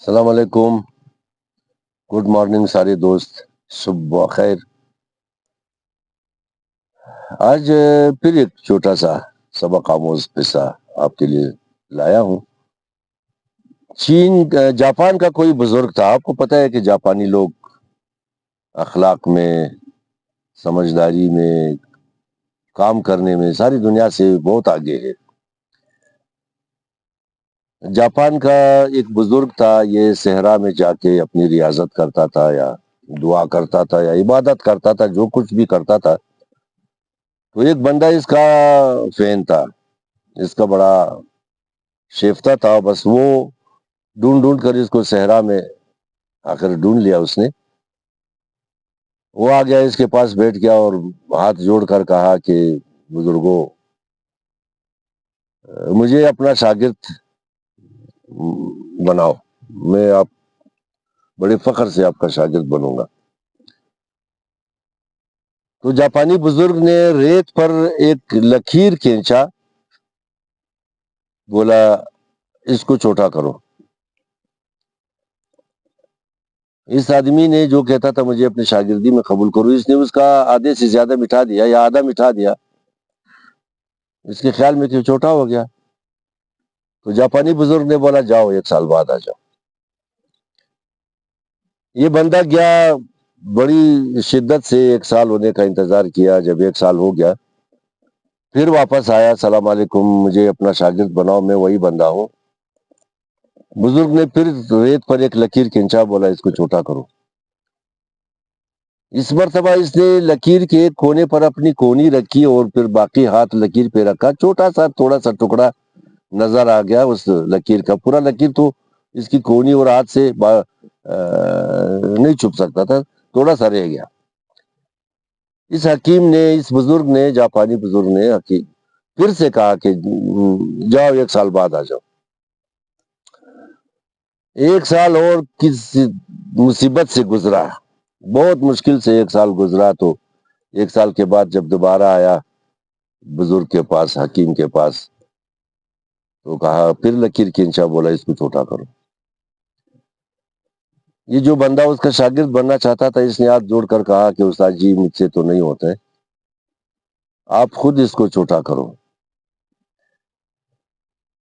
السلام علیکم. Good morning سارے دوست. صبح خیر. آج پھر ایک چھوٹا سا سبق آموز قصہ آپ کے لیے لایا ہوں. جاپان کا کوئی بزرگ تھا. آپ کو پتہ ہے کہ جاپانی لوگ اخلاق میں، سمجھداری میں، کام کرنے میں ساری دنیا سے بہت آگے ہے. جاپان کا ایک بزرگ تھا. یہ صحرا میں جا کے اپنی ریاضت کرتا تھا، یا دعا کرتا تھا، یا عبادت کرتا تھا، جو کچھ بھی کرتا تھا. تو ایک بندہ اس کا فین تھا، اس کا بڑا شیفتہ تھا. بس وہ ڈھونڈ ڈھونڈ کر اس کو صحرا میں آخر ڈھونڈ لیا اس نے. وہ آ گیا، اس کے پاس بیٹھ گیا اور ہاتھ جوڑ کر کہا کہ بزرگوں، مجھے اپنا شاگرد بناؤ. میں آپ بڑے فخر سے آپ کا شاگرد بنوں گا. تو جاپانی بزرگ نے ریت پر ایک لکیر کھینچا، بولا اس کو چھوٹا کرو. اس آدمی نے جو کہتا تھا مجھے اپنی شاگردی میں قبول کرو، اس نے اس کا آدھے سے زیادہ مٹھا دیا یا آدھا مٹھا دیا. اس کے خیال میں کہ چھوٹا ہو گیا. تو جاپانی بزرگ نے بولا جاؤ 1 سال بعد آ جاؤ. یہ بندہ گیا، بڑی شدت سے 1 سال ہونے کا انتظار کیا. جب 1 سال ہو گیا پھر واپس آیا. السلام علیکم، مجھے اپنا شاگرد بناؤ، میں وہی بندہ ہوں. بزرگ نے پھر ریت پر ایک لکیر کھینچا، بولا اس کو چھوٹا کرو. اس مرتبہ اس نے لکیر کے ایک کونے پر اپنی کونی رکھی اور پھر باقی ہاتھ لکیر پہ رکھا. چھوٹا سا تھوڑا سا ٹکڑا نظر آ گیا اس لکیر کا. پورا لکیر تو اس کی کونی اور ہاتھ سے نہیں چھپ سکتا تھا، تھوڑا سا رہ گیا. اس حکیم نے، اس بزرگ نے، جاپانی بزرگ نے پھر سے کہا کہ جاؤ 1 سال بعد آ جاؤ. 1 سال اور کس مصیبت سے گزرا، بہت مشکل سے 1 سال گزرا. تو 1 سال کے بعد جب دوبارہ آیا بزرگ کے پاس، حکیم کے پاس، تو کہا پھر لکیر کھینچا، بولا اس کو چھوٹا کرو. یہ جو بندہ اس کا شاگرد بننا چاہتا تھا، اس نے ہاتھ جوڑ کر کہا کہ استاد جی مجھ سے تو نہیں ہوتا ہے، آپ خود اس کو چھوٹا کرو.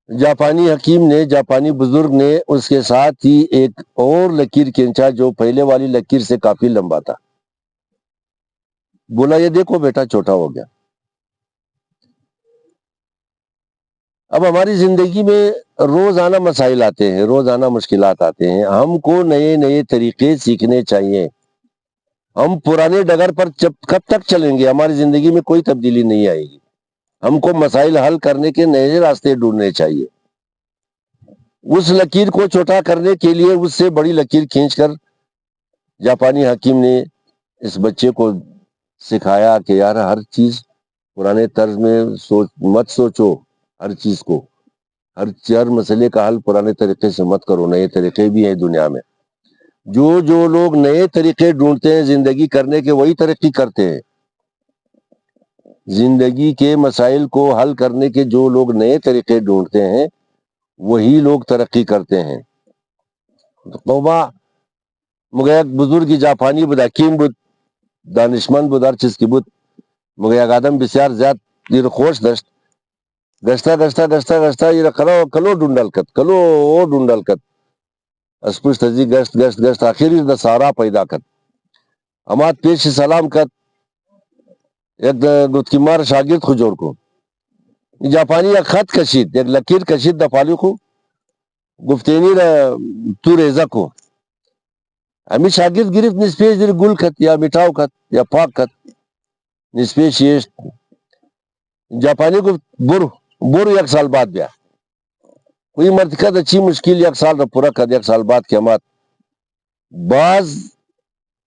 جاپانی حکیم نے، جاپانی بزرگ نے اس کے ساتھ ہی ایک اور لکیر کھینچا جو پہلے والی لکیر سے کافی لمبا تھا. بولا یہ دیکھو بیٹا چھوٹا ہو گیا. اب ہماری زندگی میں روزانہ مسائل آتے ہیں، روزانہ مشکلات آتے ہیں. ہم کو نئے نئے طریقے سیکھنے چاہیے. ہم پرانے ڈگر پر کب تک چلیں گے؟ ہماری زندگی میں کوئی تبدیلی نہیں آئے گی. ہم کو مسائل حل کرنے کے نئے راستے ڈھونڈنے چاہیے. اس لکیر کو چھوٹا کرنے کے لیے اس سے بڑی لکیر کھینچ کر جاپانی حکیم نے اس بچے کو سکھایا کہ یار ہر چیز پرانے طرز میں مت سوچو. ہر چیز کو، ہر مسئلے کا حل پرانے طریقے سے مت کرو، نئے طریقے بھی ہیں دنیا میں. جو لوگ نئے طریقے ڈھونڈتے ہیں زندگی کرنے کے، وہی ترقی کرتے ہیں. زندگی کے مسائل کو حل کرنے کے جو لوگ نئے طریقے ڈھونڈتے ہیں وہی لوگ ترقی کرتے ہیں. توبہ مگیا بزرگ جاپانی بود حکیم بود، دانشمند بود، ہر چیز کی بود. مگیا آدم بسیار زیاد یہ خوش داشت. گشتا گشتا گشتا گشتا یہ کلو ڈونڈل کت، کلو ڈونڈل کت، اسپوش تجی گشت گشت گشت آخری دا سارا پیدا کت. امات پیش سلام کت ایک گت کی مار شاگرد خو جوڑ کو. جاپانی ایک خط کشید، ایک لکیر کشید دا پالی خو گفتینی تو ریزا کو. ہمیں شاگرد گرفت نسپیش دیر گل کت یا مٹھاو کت یا پاک کت نسپیش یشت. جاپانی کو بر 1 سال بعد بیا کوئی مرد کد اچھی مشکل 1 سال را پورا کد. 1 سال بعد قیامات بعض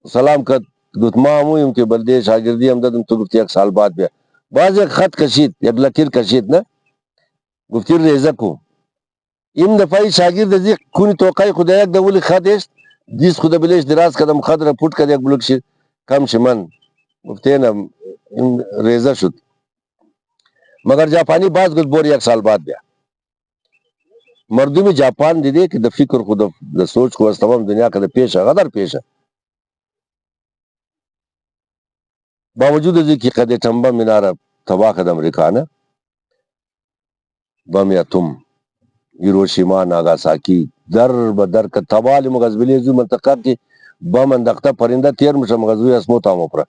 سلام کد گت ما ہمو ام کے بلدے شاگردی ہم دادم تو گفتی 1 سال بعد بیا. بعض ایک خط کشید، ایک لکیر کشید نا گفتی ریزا کو. ام دفعی شاگرد ازی کونی توقعی خدا یک دولی خط ایشت دیس خدا بلیش دراز کدم خط را پوٹ کد یک بلوک کم شمن گفتی نا ریزا شد. مگر جاپانی بعض گفت بور 1 سال بعد بیا. مردوں میں جاپان دے کہ د فکر خود د سوچ کو اس تمام دنیا کا د پیش ہے غدر پیش ہے باوجود از کہ قد ٹمبا منارہ تباہ قد امریکہ نا بم یا تم ہیروشیما ناگاساکی در بدر کا تبال مغزبلی زو منطقہ کی بم اندختہ پرندہ تیر مشم غزوی اسمو تامو پر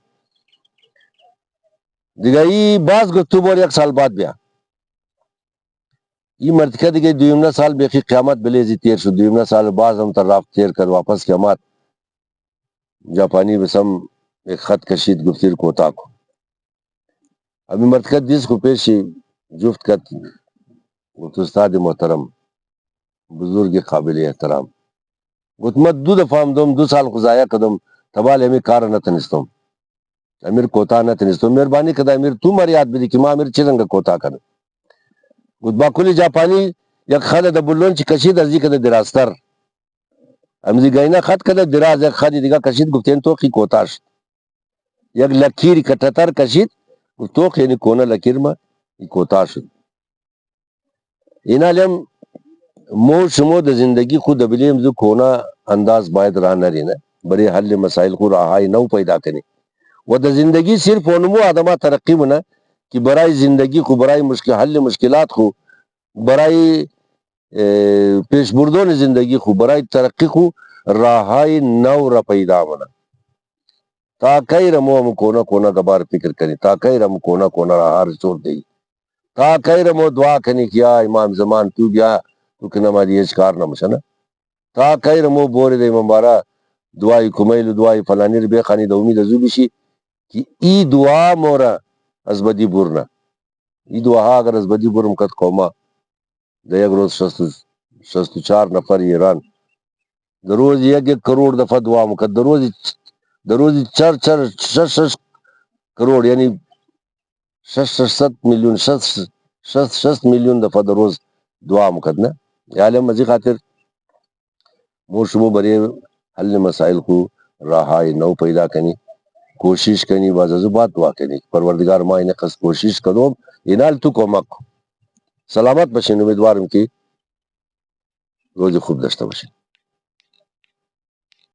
دیگئی باز گفتو بور یک سال بعد بیا یہ مرتکہ دیگئی دویمنا سال بیخی قیامت بلیزی تیر شد دویمنا سال باز ہم طرف تیر کر واپس قیامت جاپانی بسم ایک خط کشید گفتیر کوتا کو ابھی مرتکہ دیس کو پیشی جفت کت گفت استاد محترم بزرگ قابل احترام گفت مت دو دفعہ دوم 2 سال خزایا قدم تبال ہمیں کار نہ تنستم امیر کوتا نہ تنستم مہربانی کدا امیر تو مریاد بدی کہ ما امیر چرنگ کوتا کر گفت با کلی جاپانی یک خد د بلون چی کشید ازی کدا دراستر امزی گینا خط کدا دراز یک خدی دیگا کشید گفتین تو کی کوتاش یک لکیر کٹتر کشید گفت تو خیلی کونا لکیر ما کوتاش اینا لیم مو شمو د زندگی خود بلیم زو کونا انداز باید راہ نہ رینا بڑے حل مسائل کو راہائی نو پیدا کریں و د زندگی صرف اونمو آدمہ ترقی منا کہ برای زندگی کو برای حل مشکلات کو برای پیش بردون زندگی خو برای ترقی خو راہائی نو را پیدا منا تا کئی رمو ہم کونا کونا گبار فکر کریں تا کئی رم کونا کونا راہار چھوڑ دئی تا کئی رمو دعا کنی کیا امام زمان تو گیا تو کہ نمازی اچکار نمشنا تا کئی رمو بوری دے ممبارا دعائی کمیل دعائی فلانی ربی خانی دا امید ازو بشی کہ ای دعا مورا از بدی برنا ای دعا اگر از بدی برم کت قوما دا یک روز 64 نفر ایران دا روز 1 کروڑ دفعہ دعا مکت دا روز 6 کروڑ یعنی 6 ملیون دفعہ دا روز دعا مکت نا یا مزی خاطر مور شمو برے حل مسائل کو راہائی نو پیدا کنی کوشش کنی باز ازو بات دعا کنی پروردگار ماں انہیں قصد کوشش کنو انال تو کومک سلامت بشین امیدوارم کی روز خوب داشته باشین